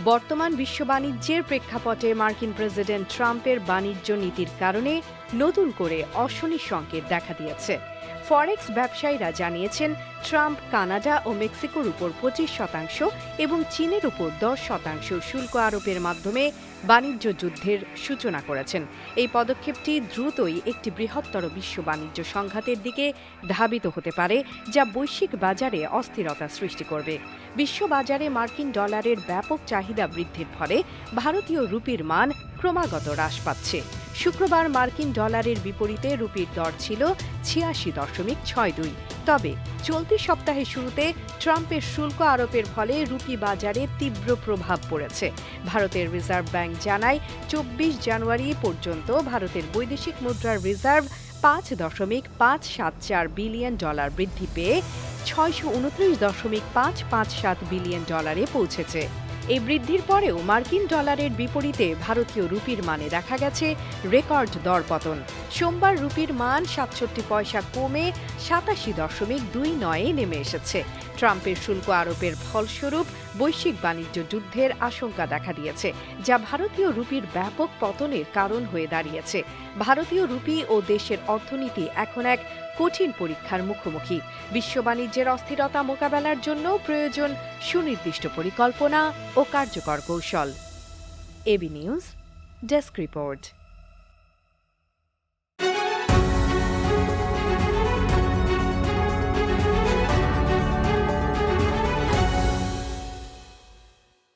বর্তমান বিশ্ব বাণিজ্যের প্রেক্ষাপটে মার্কিন প্রেসিডেন্ট ট্রাম্পের বাণিজ্য নীতির কারণে নতুন করে অশনি সংকেত দেখা দিয়েছে। ফরেক্স ব্যবসায়ীরা জানিয়েছেন, ট্রাম্প কানাডা ও মেক্সিকোর উপর 25% এবং চীনের উপর 10% শুল্ক আরোপের মাধ্যমে বাণিজ্য যুদ্ধের সূচনা করেছেন। এই পদক্ষেপটি দ্রুতই একটি বৃহত্তর বিশ্ব বাণিজ্য সংঘাতের দিকে ধাবিত হতে পারে, যা বৈশ্বিক বাজারে অস্থিরতা সৃষ্টি করবে। বিশ্ব বাজারে মার্কিন ডলারের ব্যাপক চাহিদা বৃদ্ধির ফলে ভারতীয় রুপির মান ক্রমাগত হ্রাস পাচ্ছে। শুক্রবার মার্কিন ডলারের বিপরীতে রুপির দর ছিল 86.62। তবে চলতি সপ্তাহের শুরুতে ট্রাম্পের শুল্ক আরোপের ফলে রুপি বাজারে তীব্র প্রভাব পড়েছে। ভারতের রিজার্ভ ব্যাংক জানায়, 24 জানুয়ারি পর্যন্ত ভারতের বৈদেশিক মুদ্রার রিজার্ভ $5.574 বিলিয়ন বৃদ্ধি পেয়ে $629.557 বিলিয়ন পৌঁছেছে। এই বৃদ্ধির পরেও মার্কিন ডলারের বিপরীতে ভারতীয় রুপির মানে দেখা গেছে রেকর্ড দরপতন। সোমবার রুপির মান 67 পয়সা কমে 87.29 নেমে এসেছে। ট্রাম্পের শুল্ক আরোপের ফলস্বরূপ বৈশ্বিক বাণিজ্য যুদ্ধের আশঙ্কা দেখা দিয়েছে, যা ভারতীয় রুপির ব্যাপক পতনের কারণ হয়ে দাঁড়িয়েছে। ভারতীয় রুপি ও দেশের অর্থনীতি এখন এক কঠিন পরীক্ষার মুখোমুখি। বিশ্ব বাণিজ্যের অস্থিরতা মোকাবেলার জন্য প্রয়োজন সুনির্দিষ্ট পরিকল্পনা ও কার্যকর কৌশল। AB news desk report.